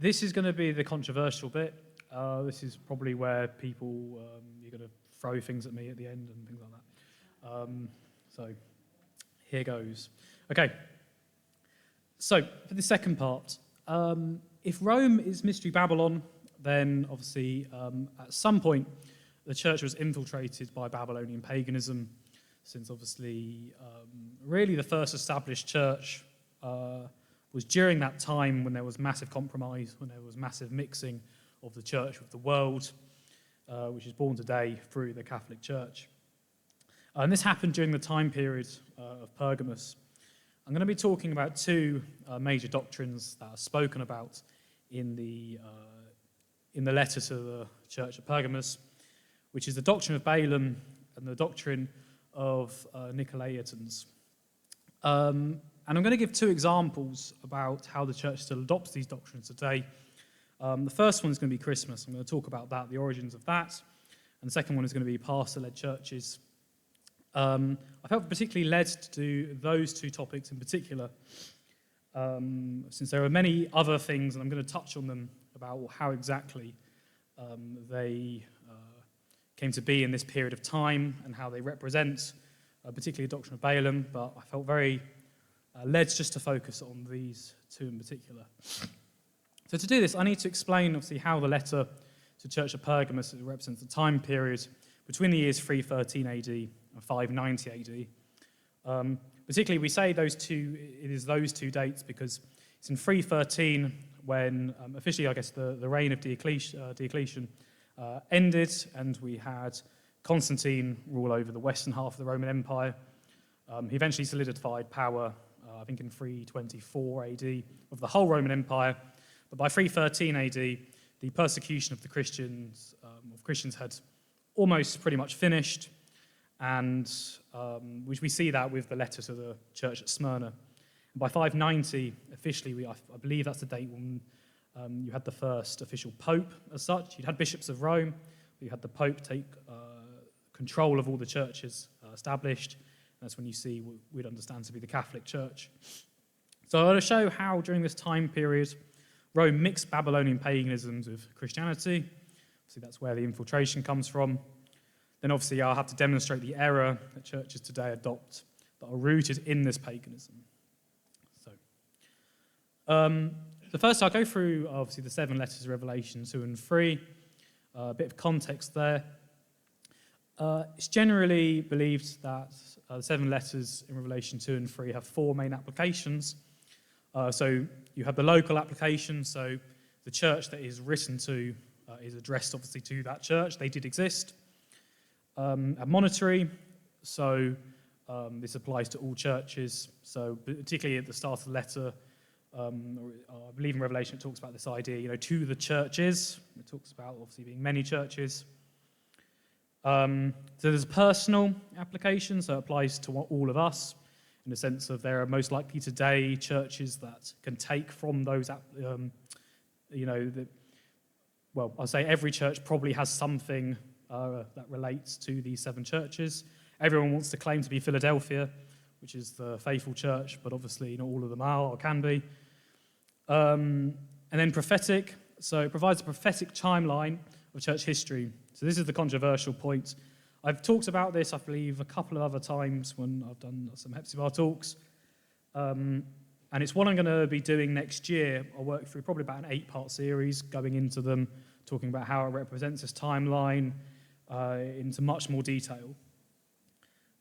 This is going to be the controversial bit. This is probably where people, you're going to throw things at me at the end and things like that. So here goes. Okay, so for the second part, if Rome is Mystery Babylon, then obviously at some point the church was infiltrated by Babylonian paganism, since obviously really the first established church was during that time when there was massive compromise, when there was massive mixing of the church with the world, which is born today through the Catholic Church. And this happened during the time period of Pergamus. I'm going to be talking about two major doctrines that are spoken about in the letter to the Church of Pergamus, which is the doctrine of Balaam and the doctrine of Nicolaitans. And I'm going to give two examples about how the church still adopts these doctrines today. The first one is going to be Christmas. I'm going to talk about that, the origins of that. And the second one is going to be pastor-led churches. I felt particularly led to do those two topics in particular, since there are many other things, and I'm going to touch on them about how exactly they came to be in this period of time and how they represent particularly the doctrine of Balaam, but I felt very led just to focus on these two in particular. So to do this, I need to explain, obviously, how the letter to Church of Pergamus represents the time period between the years 313 AD and 590 AD. Particularly, we say it is those two dates because it's in 313 when officially, I guess, the reign of Diocletian ended, and we had Constantine rule over the western half of the Roman Empire. He eventually solidified power, I think in 324 AD, of the whole Roman Empire. But by 313 AD, the persecution of the Christians, had almost pretty much finished, and which we see that with the letter to the church at Smyrna. And by 590, officially, I believe that's the date when you had the first official pope as such. You'd had bishops of Rome, but you had the pope take control of all the churches established. That's when you see what we'd understand to be the Catholic Church. So I want to show how during this time period, Rome mixed Babylonian paganisms with Christianity. Obviously, that's where the infiltration comes from. Then obviously I'll have to demonstrate the error that churches today adopt that are rooted in this paganism. So first I'll go through obviously the 7 letters of Revelation 2 and 3, a bit of context there. It's generally believed that the 7 letters in Revelation 2 and 3 have 4 main applications. So you have the local application, so the church that is written to is addressed obviously to that church. They did exist. Admonitory, so this applies to all churches. So particularly at the start of the letter, I believe in Revelation it talks about this idea, to the churches. It talks about obviously being many churches. So there's a personal application, so it applies to all of us, in the sense of there are most likely today churches that can take from those, I'll say every church probably has something that relates to these 7 churches. Everyone wants to claim to be Philadelphia, which is the faithful church, but obviously not all of them are or can be. And then prophetic, so it provides a prophetic timeline of church history. So this is the controversial point. I've talked about this, I believe, a couple of other times when I've done some Hepzibah talks. And it's what I'm going to be doing next year. I'll work through probably about an 8-part series, going into them, talking about how it represents this timeline into much more detail.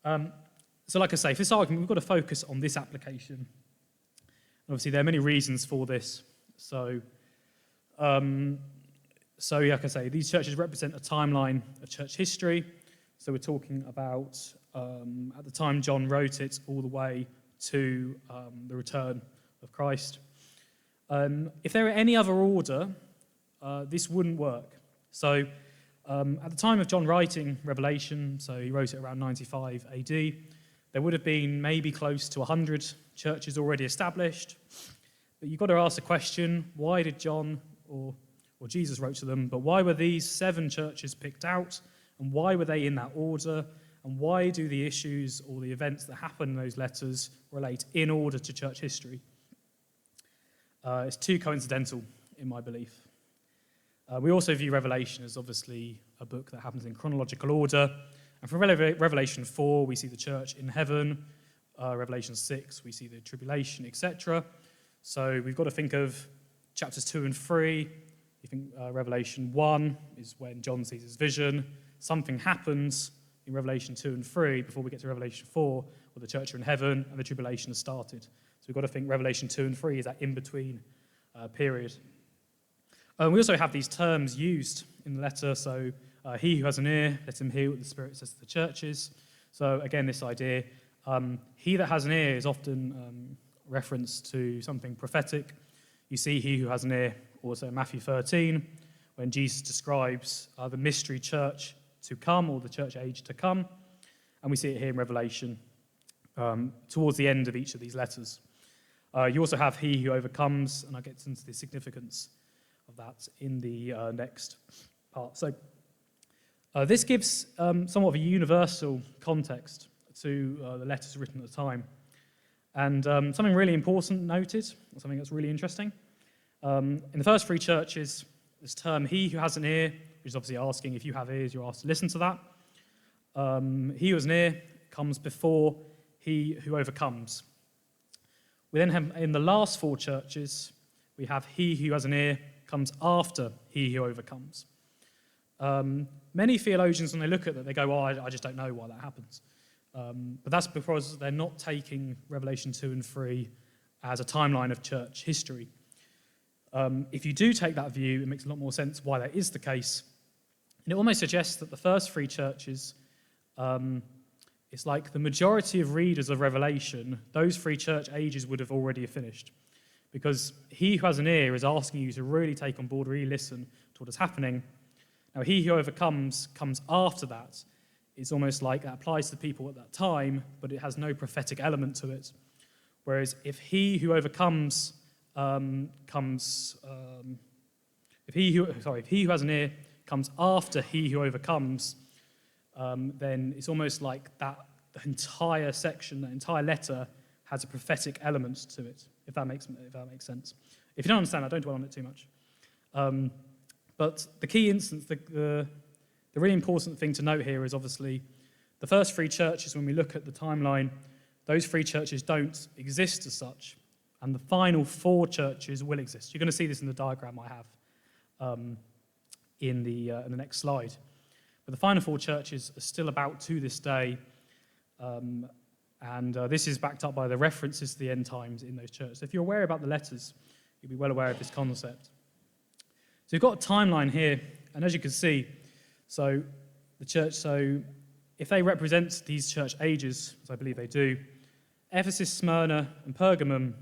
So like I say, for this argument, we've got to focus on this application. Obviously, there are many reasons for this. So like I say, these churches represent a timeline of church history. So we're talking about, at the time John wrote it, all the way to the return of Christ. If there were any other order, this wouldn't work. So at the time of John writing Revelation, so he wrote it around 95 AD, there would have been maybe close to 100 churches already established. But you've got to ask the question, why did John or Jesus wrote to them, but why were these 7 churches picked out, and why were they in that order, and why do the issues or the events that happen in those letters relate in order to church history? It's too coincidental in my belief. We also view Revelation as obviously a book that happens in chronological order. And from Revelation 4, we see the church in heaven. Revelation 6, we see the tribulation, etc. So we've got to think of chapters 2 and 3. You think Revelation 1 is when John sees his vision. Something happens in Revelation 2 and 3 before we get to Revelation 4, where the church are in heaven and the tribulation has started. So we've got to think Revelation 2 and 3 is that in-between period. We also have these terms used in the letter. So he who has an ear, let him hear what the Spirit says to the churches. So again, this idea, he that has an ear is often referenced to something prophetic. You see he who has an ear also in Matthew 13, when Jesus describes the mystery church to come, or the church age to come. And we see it here in Revelation towards the end of each of these letters. You also have he who overcomes, and I'll get into the significance of that in the next part. So this gives somewhat of a universal context to the letters written at the time. And something really important noted, something that's really interesting. In the first three churches, this term, he who has an ear, which is obviously asking if you have ears, you're asked to listen to that. He who has an ear comes before he who overcomes. We then have, in the last four churches, we have he who has an ear comes after he who overcomes. Many theologians, when they look at that, they go, oh, I just don't know why that happens. But that's because they're not taking Revelation 2 and 3 as a timeline of church history. If you do take that view, it makes a lot more sense why that is the case. And it almost suggests that the first three churches, it's like the majority of readers of Revelation, those three church ages would have already finished. Because he who has an ear is asking you to really take on board, really listen to what is happening. Now, he who overcomes comes after that. It's almost like that applies to people at that time, but it has no prophetic element to it. Whereas if he who overcomes if he who has an ear comes after he who overcomes, then it's almost like that the entire section, that entire letter, has a prophetic element to it. If that makes sense. If you don't understand that, don't dwell on it too much. But the key instance, the really important thing to note here is obviously the first three churches. When we look at the timeline, those three churches don't exist as such. And the final four churches will exist. You're going to see this in the diagram I have in the next slide. But the final four churches are still about to this day. And this is backed up by the references to the end times in those churches. So if you're aware about the letters, you'll be well aware of this concept. So you've got a timeline here. And as you can see, so the church, so if they represent these church ages, as I believe they do, Ephesus, Smyrna, and Pergamum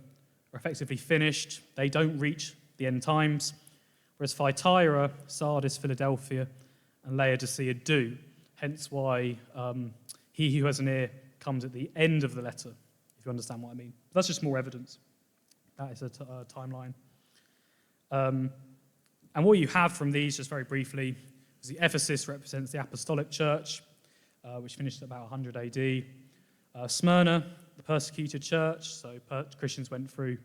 are effectively finished. They don't reach the end times, whereas Thyatira, Sardis, Philadelphia, and Laodicea do. Hence why he who has an ear comes at the end of the letter, if you understand what I mean. That's just more evidence. That is a timeline. And what you have from these, just very briefly, is the Ephesus represents the Apostolic Church, which finished at about 100 AD. Smyrna, the persecuted church, so Christians went through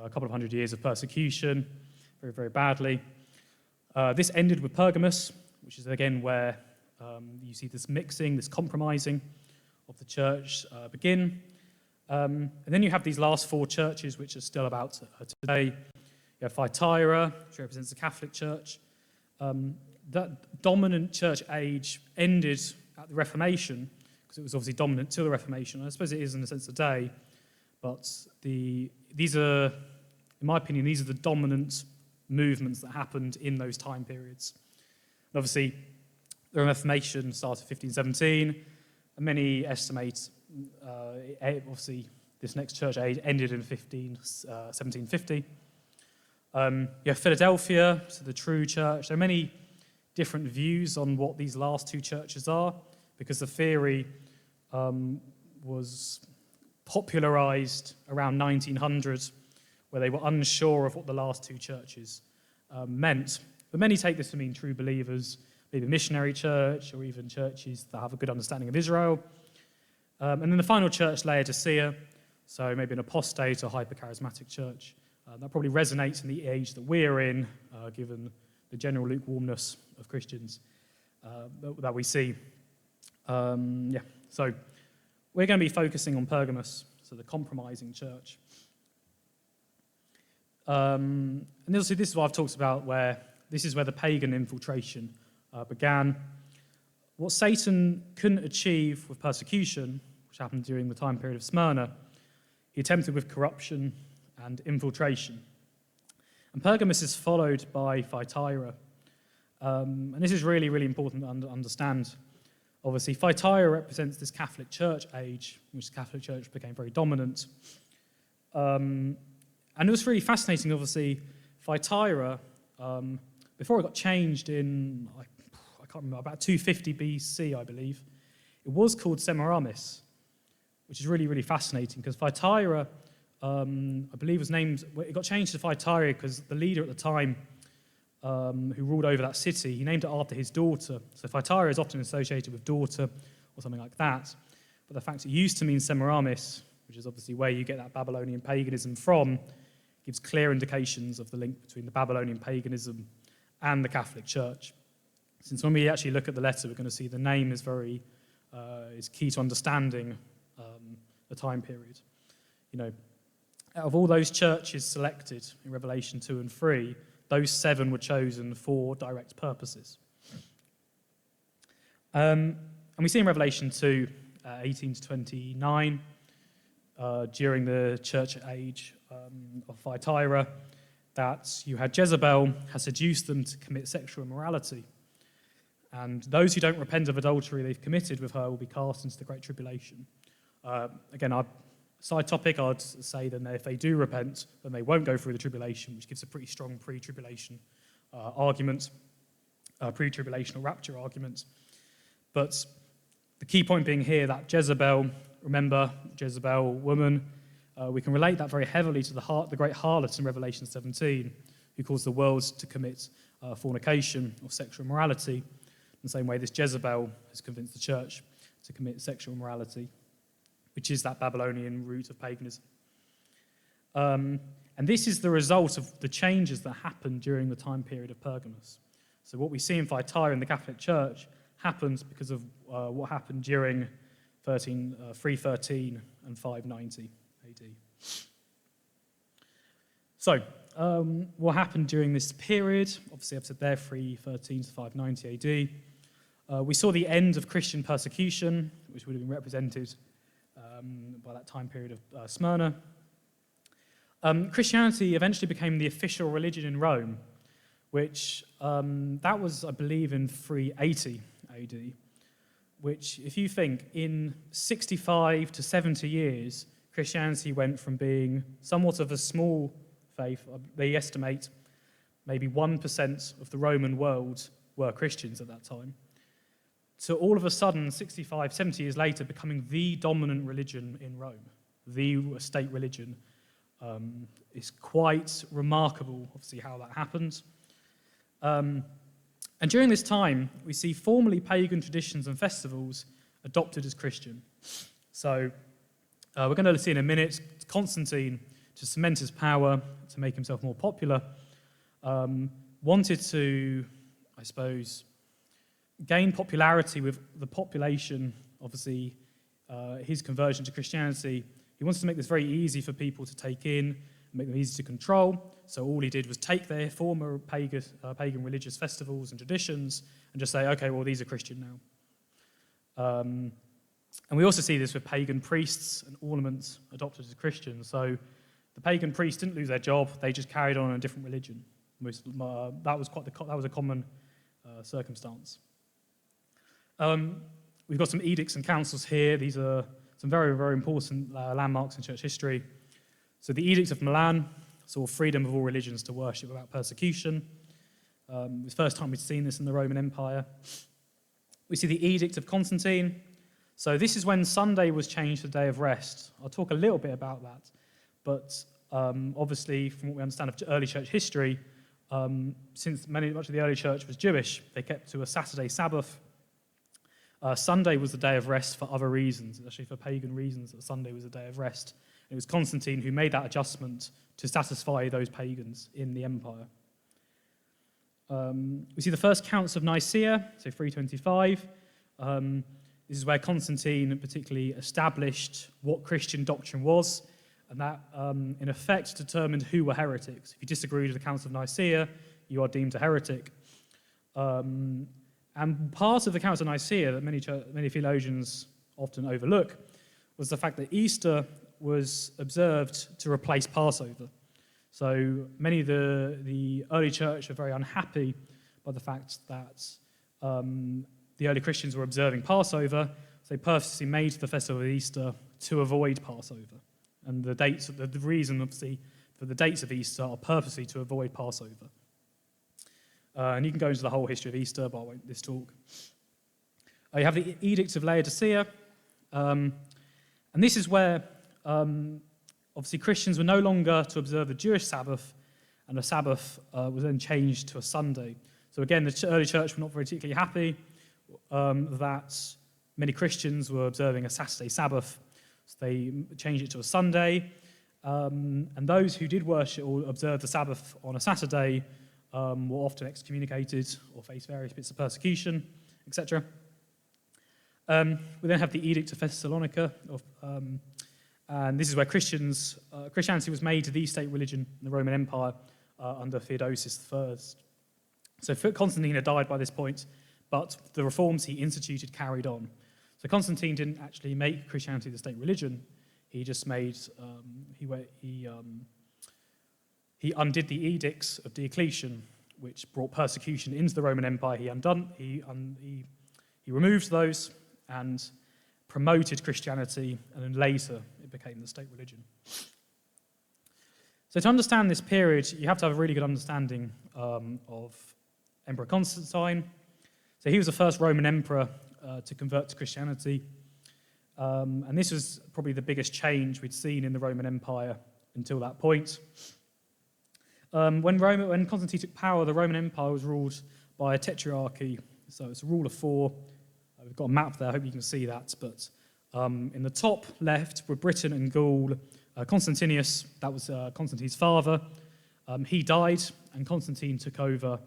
a couple of hundred years of persecution, very, very badly. This ended with Pergamus, which is again where you see this mixing, this compromising of the church begin. And then you have these last four churches, which are still about today. You have Thyatira, which represents the Catholic Church. That dominant church age ended at the Reformation, because it was obviously dominant till the Reformation. I suppose it is in a sense today, but these are, in my opinion, these are the dominant movements that happened in those time periods. And obviously, the Reformation started in 1517, and many estimate, obviously, this next church age ended in 1750. You have Philadelphia, so the true church. There are many different views on what these last two churches are, because the theory was popularized around 1900, where they were unsure of what the last two churches meant. But many take this to mean true believers, maybe a missionary church, or even churches that have a good understanding of Israel. And then the final church, Laodicea, so maybe an apostate or hyper-charismatic church, That probably resonates in the age that we're in, given the general lukewarmness of Christians that we see. So we're going to be focusing on Pergamos, so the compromising church. And this is what I've talked about, where this is where the pagan infiltration began. What Satan couldn't achieve with persecution, which happened during the time period of Smyrna, he attempted with corruption and infiltration. And Pergamos is followed by Thyatira. And this is really, really important to understand. Obviously, Thyatira represents this Catholic Church age, in which the Catholic Church became very dominant. And it was really fascinating, obviously, Thyatira, before it got changed in, I can't remember, about 250 BC, I believe, it was called Semiramis, which is really, really fascinating, because Thyatira, I believe, was named, it got changed to Thyatira because the leader at the time, who ruled over that city, he named it after his daughter. So Thyatira is often associated with daughter or something like that. But the fact it used to mean Semiramis, which is obviously where you get that Babylonian paganism from, gives clear indications of the link between the Babylonian paganism and the Catholic Church. Since when we actually look at the letter, we're going to see the name is is key to understanding the time period. You know, out of all those churches selected in Revelation 2 and 3, those 7 were chosen for direct purposes. And we see in Revelation 2, 18 to 29, during the church age of Thyatira, that you had Jezebel has seduced them to commit sexual immorality. And those who don't repent of adultery they've committed with her will be cast into the Great Tribulation. Again, side topic, I'd say that if they do repent, then they won't go through the tribulation, which gives a pretty strong pre-tribulation argument, pre-tribulation or rapture argument. But the key point being here that Jezebel, remember, Jezebel, woman, we can relate that very heavily to the great harlot in Revelation 17, who caused the world to commit fornication or sexual immorality. In the same way, this Jezebel has convinced the church to commit sexual immorality, which is that Babylonian root of paganism. And this is the result of the changes that happened during the time period of Pergamos. So what we see in Thyatira in the Catholic Church happens because of what happened during 313 and 590 AD. So, what happened during this period? Obviously, I've said there, 313 to 590 AD. We saw the end of Christian persecution, which would have been represented by that time period of Smyrna. Christianity eventually became the official religion in Rome, which that was, I believe, in 380 AD, which, if you think, in 65 to 70 years, Christianity went from being somewhat of a small faith, they estimate maybe 1% of the Roman world were Christians at that time, to all of a sudden, 65, 70 years later, becoming the dominant religion in Rome, the state religion. It's quite remarkable, obviously, how that happened. And during this time, we see formerly pagan traditions and festivals adopted as Christian. So we're going to see in a minute, Constantine, to cement his power, to make himself more popular, wanted to, I suppose, gain popularity with the population. Obviously, his conversion to Christianity, he wanted to make this very easy for people to take in, make them easy to control. So all he did was take their former pagan religious festivals and traditions and just say, okay, well, these are Christian now. And we also see this with pagan priests and ornaments adopted as Christians. So the pagan priests didn't lose their job; they just carried on in a different religion. That was a common circumstance. We've got some edicts and councils here. These are some very, very important landmarks in church history. So the Edict of Milan saw freedom of all religions to worship without persecution. It's the first time we've seen this in the Roman Empire. We see the Edict of Constantine. So this is when Sunday was changed to the day of rest. I'll talk a little bit about that. But obviously, from what we understand of early church history, since much of the early church was Jewish, they kept to a Saturday Sabbath. Sunday was the day of rest for other reasons. It's actually for pagan reasons that Sunday was a day of rest. It was Constantine who made that adjustment to satisfy those pagans in the empire. We see the first counts of Nicaea, so 325. This is where Constantine particularly established what Christian doctrine was, and that, in effect, determined who were heretics. If you disagreed with the Council of Nicaea, you are deemed a heretic. And part of the Council of Nicaea that many theologians often overlook was the fact that Easter was observed to replace Passover. So many of the early church are very unhappy by the fact that the early Christians were observing Passover, so they purposely made the festival of Easter to avoid Passover. And the reason, obviously, for the dates of Easter are purposely to avoid Passover. And you can go into the whole history of Easter, but I won't this talk. You have the Edict of Laodicea, and this is where, obviously, Christians were no longer to observe the Jewish Sabbath, and the Sabbath was then changed to a Sunday. So again, the early church were not particularly happy that many Christians were observing a Saturday Sabbath, so they changed it to a Sunday. And those who did worship or observe the Sabbath on a Saturday were often excommunicated or faced various bits of persecution, etc. We then have the Edict of Thessalonica, and this is where Christianity was made the state religion in the Roman Empire under Theodosius I. So Constantine had died by this point, but the reforms he instituted carried on. So Constantine didn't actually make Christianity the state religion. He just made he undid the edicts of Diocletian, which brought persecution into the Roman Empire. He removed those and promoted Christianity, and then later it became the state religion. So to understand this period, you have to have a really good understanding of Emperor Constantine. So he was the first Roman emperor to convert to Christianity, and this was probably the biggest change we'd seen in the Roman Empire until that point. When Constantine took power, the Roman Empire was ruled by a tetrarchy, so it's a rule of four. We've got a map there, I hope you can see that, but in the top left were Britain and Gaul. Constantinus, that was Constantine's father, he died, and Constantine took over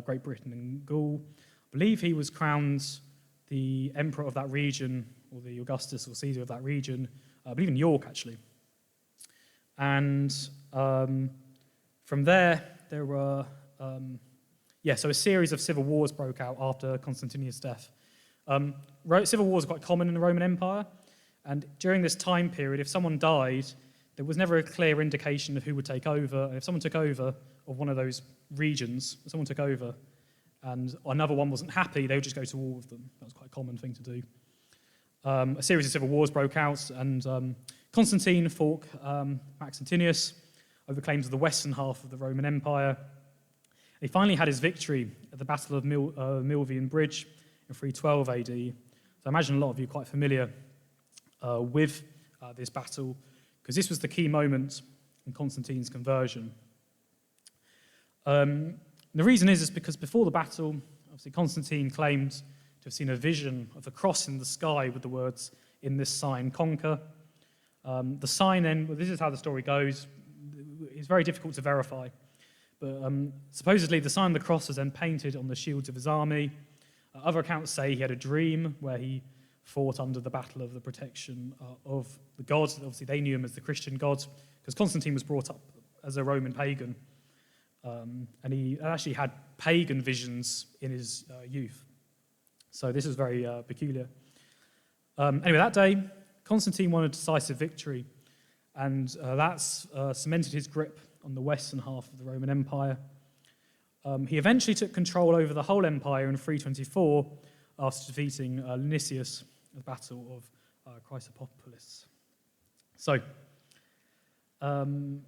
Great Britain and Gaul. I believe he was crowned the emperor of that region, or the Augustus or Caesar of that region, I believe in York, actually. And from there were, so a series of civil wars broke out after Constantius' death. Civil wars are quite common in the Roman Empire, and during this time period, if someone died, there was never a clear indication of who would take over. And if someone took over of one of those regions, someone took over, and another one wasn't happy, they would just go to war with them. That was quite a common thing to do. A series of civil wars broke out, and Constantine fought Maxentius over claims of the western half of the Roman Empire. He finally had his victory at the Battle of Milvian Bridge in 312 AD. So I imagine a lot of you are quite familiar with this battle, because this was the key moment in Constantine's conversion. The reason is because before the battle, obviously Constantine claimed to have seen a vision of a cross in the sky with the words, "In this sign conquer." The sign then, this is how the story goes, it's very difficult to verify, but supposedly the sign of the cross was then painted on the shields of his army. Other accounts say he had a dream where he fought under the battle of the protection of the gods. Obviously they knew him as the Christian god, because Constantine was brought up as a Roman pagan. And he actually had pagan visions in his youth. So this is very peculiar. Anyway, that day, Constantine won a decisive victory, and that's cemented his grip on the western half of the Roman Empire. He eventually took control over the whole empire in 324 after defeating Linicius at the Battle of Chrysopolis. So, and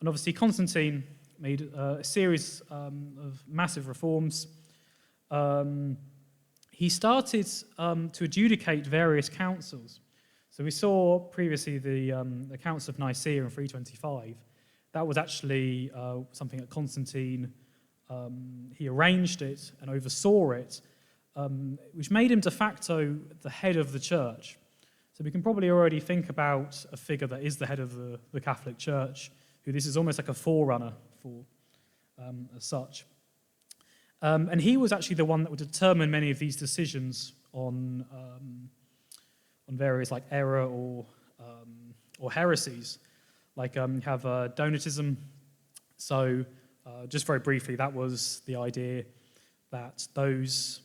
obviously Constantine made a series of massive reforms. He started to adjudicate various councils. So we saw previously the Council of Nicaea in 325. That was actually something that Constantine, he arranged it and oversaw it, which made him de facto the head of the church. So we can probably already think about a figure that is the head of the Catholic Church, who this is almost like a forerunner for, as such. And he was actually the one that would determine many of these decisions on various like error or heresies. Like you have Donatism. So just very briefly, that was the idea that those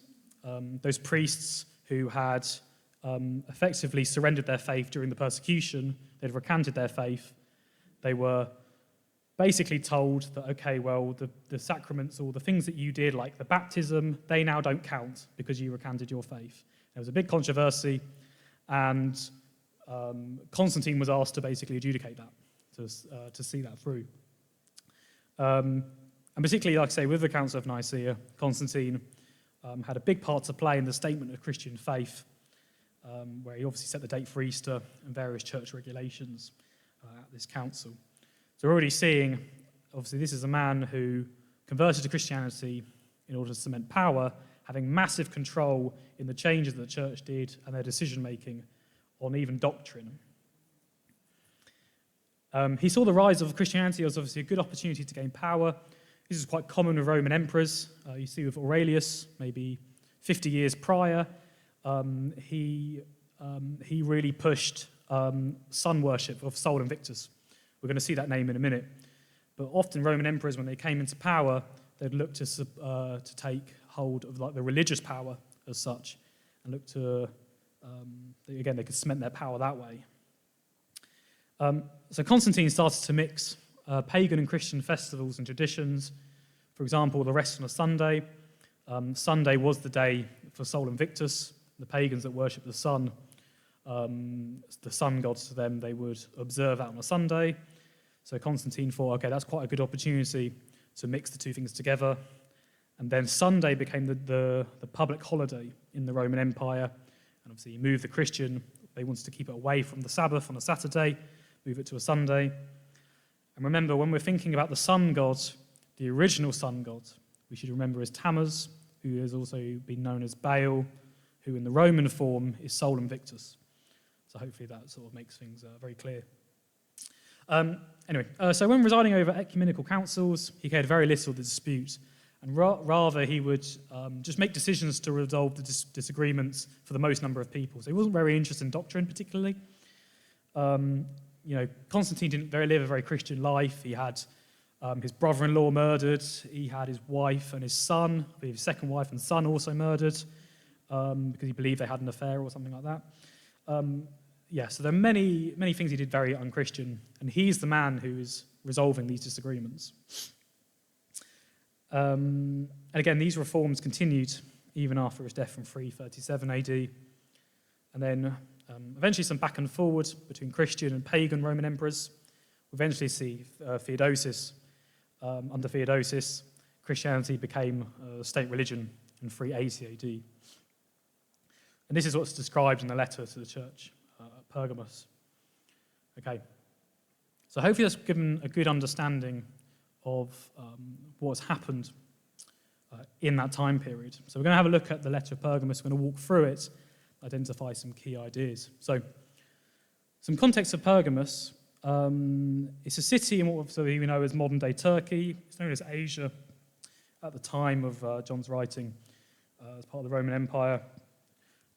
priests who had effectively surrendered their faith during the persecution, they'd recanted their faith, they were basically told that, okay, well, the sacraments or the things that you did, like the baptism, they now don't count because you recanted your faith. There was a big controversy, and Constantine was asked to basically adjudicate that, to see that through. And particularly, like I say, with the Council of Nicaea, Constantine had a big part to play in the statement of Christian faith, where he obviously set the date for Easter and various church regulations at this council. So we're already seeing, obviously, this is a man who converted to Christianity in order to cement power, having massive control in the changes that the church did and their decision-making on even doctrine. He saw the rise of Christianity as obviously a good opportunity to gain power. This is quite common with Roman emperors. You see with Aurelius, maybe 50 years prior, he really pushed sun worship of Sol Invictus. We're going to see that name in a minute. But often Roman emperors, when they came into power, they'd look to take hold of like the religious power as such, and look to again, they could cement their power that way. So Constantine started to mix pagan and Christian festivals and traditions. For example, the rest on a Sunday. Sunday was the day for Sol Invictus, the pagans that worship the sun gods to them, they would observe that on a Sunday. So Constantine thought, okay, that's quite a good opportunity to mix the two things together. And then Sunday became the public holiday in the Roman Empire. And obviously he moved the Christian, they wanted to keep it away from the Sabbath on a Saturday, move it to a Sunday. And remember, when we're thinking about the sun god, the original sun god, we should remember is Tammuz, who has also been known as Baal, who in the Roman form is Sol Invictus. So hopefully that sort of makes things very clear. Anyway, so when residing over ecumenical councils, he cared very little of the dispute, and rather he would just make decisions to resolve the disagreements for the most number of people. So he wasn't very interested in doctrine particularly. Constantine didn't live a very Christian life. He had his brother-in-law murdered. He had his wife and his son, I believe his second wife and son also murdered because he believed they had an affair or something like that. So there are many things he did very unchristian, and he's the man who is resolving these disagreements. And again, these reforms continued even after his death in 337 AD. And then eventually some back and forward between Christian and pagan Roman emperors. We eventually see Theodosius. Under Theodosius, Christianity became a state religion in 380 AD. And this is what's described in the letter to the church at Pergamus. Okay, so hopefully that's given a good understanding of what's happened in that time period. So we're going to have a look at the letter of Pergamus. We're going to walk through it, identify some key ideas. So some context of Pergamus. It's a city in what we know as modern-day Turkey. It's known as Asia at the time of John's writing as part of the Roman Empire.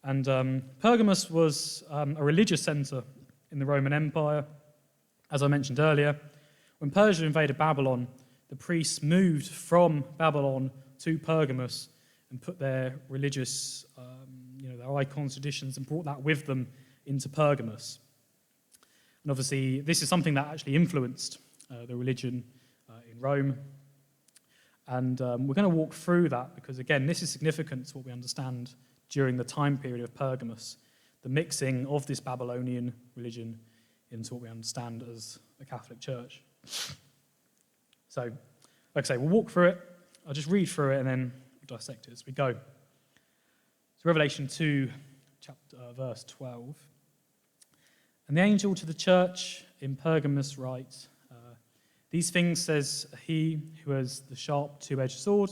And Pergamus was a religious center in the Roman Empire. As I mentioned earlier, when Persia invaded Babylon, the priests moved from Babylon to Pergamus and put their religious, their icons, traditions, and brought that with them into Pergamus. And obviously, this is something that actually influenced the religion in Rome. And we're going to walk through that because, again, this is significant to what we understand during the time period of Pergamus, the mixing of this Babylonian religion into what we understand as the Catholic Church. So, like I say, we'll walk through it. I'll just read through it and then dissect it as we go. So Revelation 2, verse 12. And the angel to the church in Pergamus writes, these things says he who has the sharp two-edged sword.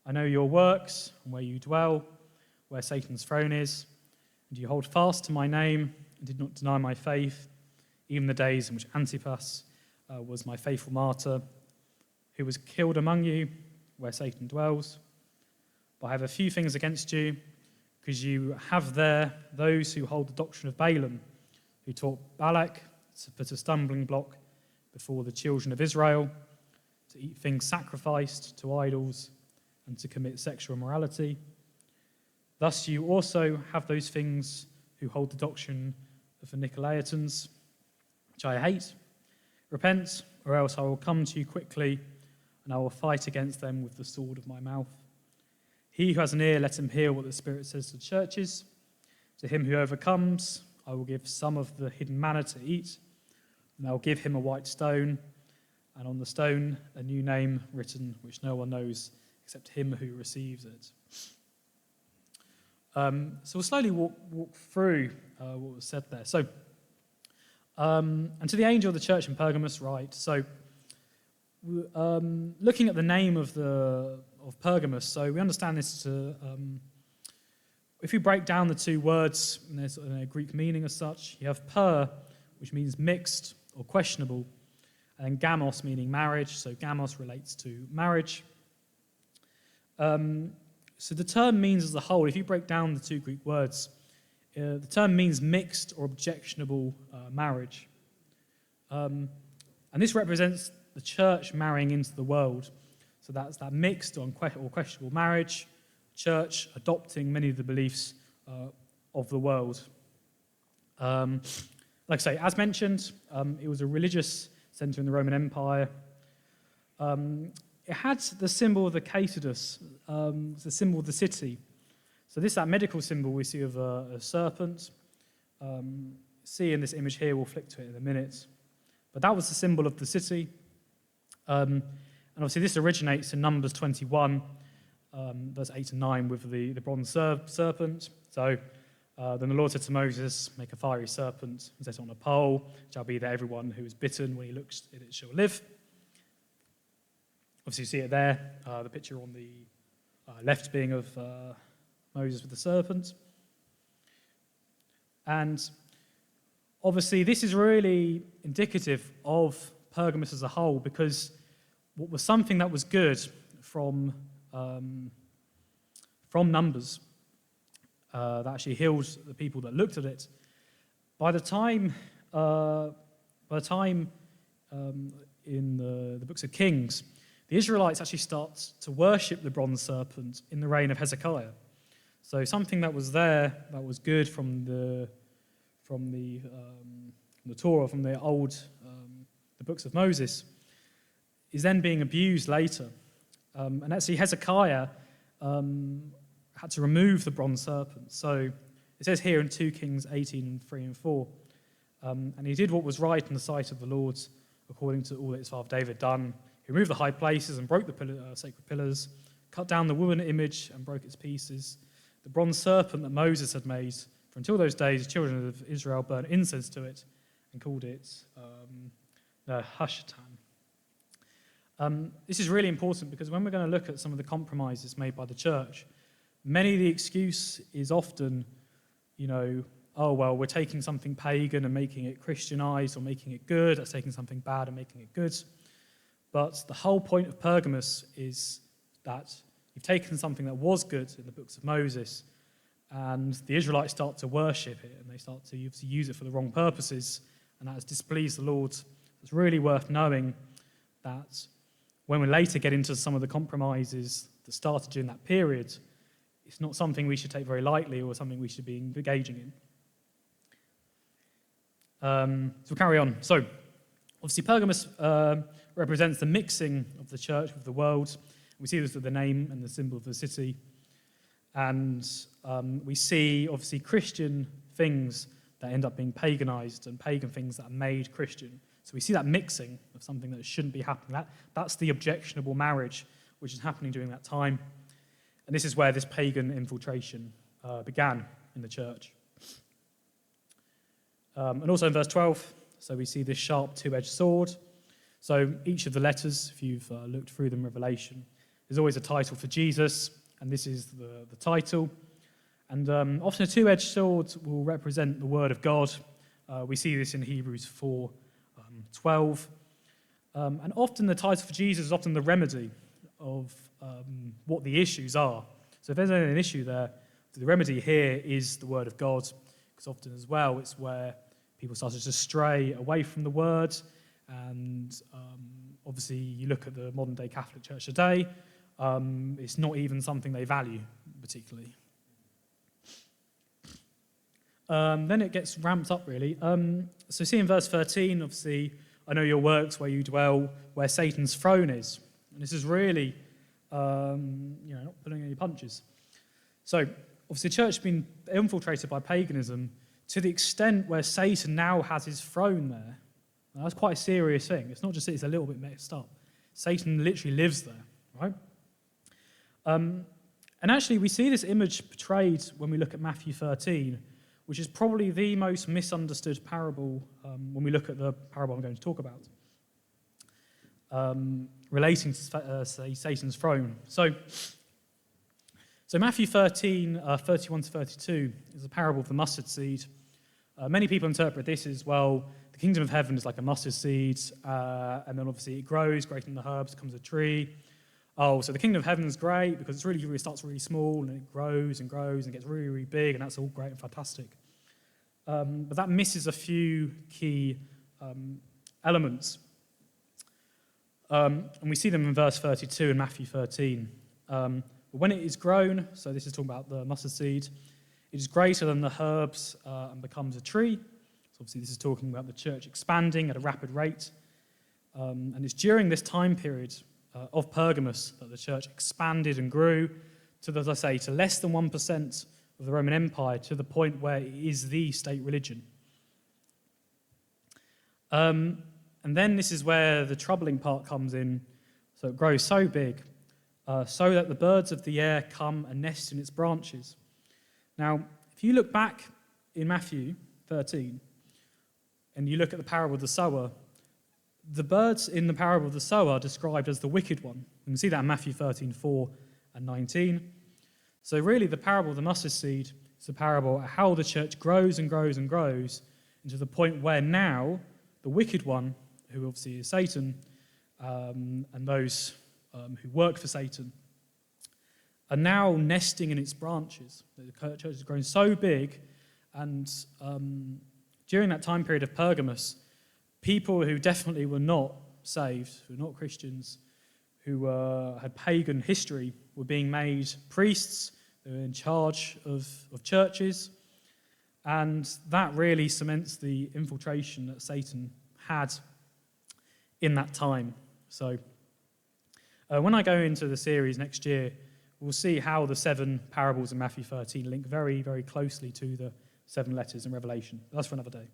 I know your works and where you dwell, where Satan's throne is, and you hold fast to my name and did not deny my faith, even the days in which Antipas was my faithful martyr, who was killed among you, where Satan dwells. But I have a few things against you, because you have there those who hold the doctrine of Balaam, who taught Balak to put a stumbling block before the children of Israel, to eat things sacrificed to idols, and to commit sexual immorality. Thus you also have those things who hold the doctrine of the Nicolaitans, which I hate. Repent, or else I will come to you quickly, and I will fight against them with the sword of my mouth. He who has an ear, let him hear what the Spirit says to the churches. To him who overcomes, I will give some of the hidden manna to eat, and I will give him a white stone, and on the stone a new name written, which no one knows except him who receives it. So we'll slowly walk through what was said there. So, and to the angel of the church in Pergamos, write. So, looking at the name of Pergamos, so we understand this to, if you break down the two words, and there's a Greek meaning as such, you have per, which means mixed or questionable, and gamos meaning marriage, so gamos relates to marriage. So the term means as a whole, if you break down the two Greek words, the term means mixed or objectionable marriage. And this represents the church marrying into the world. So that's that mixed or questionable marriage, church adopting many of the beliefs of the world. Like I say, as mentioned, it was a religious centre in the Roman Empire. It had the symbol of the Caestus, the symbol of the city. So that medical symbol we see of a serpent. See in this image here, we'll flick to it in a minute. But that was the symbol of the city. And obviously this originates in Numbers 21, verse 8 and 9, with the bronze serpent. So then the Lord said to Moses, make a fiery serpent and set it on a pole. It shall be that everyone who is bitten when he looks at it shall live. Obviously, you see it there, the picture on the left being of Moses with the serpent. And obviously, this is really indicative of Pergamos as a whole, because what was something that was good from Numbers that actually healed the people that looked at it. By the time in the books of Kings, the Israelites actually start to worship the bronze serpent in the reign of Hezekiah. So something that was there, that was good from the Torah, from the the books of Moses, is then being abused later. And actually Hezekiah had to remove the bronze serpent. So it says here in 2 Kings 18, 3 and 4, and he did what was right in the sight of the Lord, according to all that his father David done. He removed the high places and broke the sacred pillars, cut down the wooden image and broke its pieces. The bronze serpent that Moses had made, for until those days, the children of Israel burned incense to it and called it the Hashatan. This is really important because when we're going to look at some of the compromises made by the church, many of the excuse is often, oh, well, we're taking something pagan and making it Christianized or making it good. That's taking something bad and making it good. But the whole point of Pergamos is that you've taken something that was good in the books of Moses, and the Israelites start to worship it, and they start to use it for the wrong purposes, and that has displeased the Lord. It's really worth knowing that when we later get into some of the compromises that started during that period, it's not something we should take very lightly or something we should be engaging in. So we'll carry on. So, obviously, Pergamos represents the mixing of the church with the world. We see this with the name and the symbol of the city. And we see, obviously, Christian things that end up being paganized and pagan things that are made Christian. So we see that mixing of something that shouldn't be happening. That's the objectionable marriage which is happening during that time. And this is where this pagan infiltration began in the church. And also in verse 12, so we see this sharp two-edged sword. So each of the letters, if you've looked through them in Revelation, there's always a title for Jesus, and this is the title. And often a two-edged sword will represent the word of God. We see this in Hebrews 4:12. And often the title for Jesus is often the remedy of what the issues are. So if there's an issue there, the remedy here is the word of God, because often as well it's where people start to just stray away from the word. And obviously you look at the modern day Catholic Church today, it's not even something they value particularly. Then it gets ramped up really. So see in verse 13, obviously, I know your works where you dwell, where Satan's throne is. And this is really, not pulling any punches. So obviously the church has been infiltrated by paganism to the extent where Satan now has his throne there. And that's quite a serious thing. It's not just that it's a little bit messed up. Satan literally lives there, right? And actually we see this image portrayed when we look at Matthew 13, which is probably the most misunderstood parable when we look at the parable I'm going to talk about, relating to Satan's throne. So Matthew 13, 31 to 32 is a parable of the mustard seed. Many people interpret this as, well, the kingdom of heaven is like a mustard seed, and then obviously it grows, greater than the herbs, becomes a tree. Oh, so the kingdom of heaven is great because it starts really small and it grows and grows and gets really, really big, and that's all great and fantastic. But that misses a few key elements. And we see them in verse 32 in Matthew 13. But when it is grown, so this is talking about the mustard seed, it is greater than the herbs and becomes a tree. So obviously this is talking about the church expanding at a rapid rate. And it's during this time period of Pergamos that the church expanded and grew to, as I say, to less than 1% of the Roman Empire, to the point where it is the state religion. And then this is where the troubling part comes in. So it grows so big, so that the birds of the air come and nest in its branches. Now, if you look back in Matthew 13, and you look at the parable of the sower, the birds in the parable of the sower are described as the wicked one. You can see that in Matthew 13, 4 and 19. So really the parable of the mustard seed is a parable of how the church grows and grows and grows, and to the point where now the wicked one, who obviously is Satan, and those who work for Satan, are now nesting in its branches. The church has grown so big, and during that time period of Pergamos, people who definitely were not saved, who were not Christians, who had pagan history, were being made priests. They were in charge of churches, and that really cements the infiltration that Satan had in that time. So when I go into the series next year, we'll see how the 7 parables in Matthew 13 link very, very closely to the 7 letters in Revelation. That's for another day.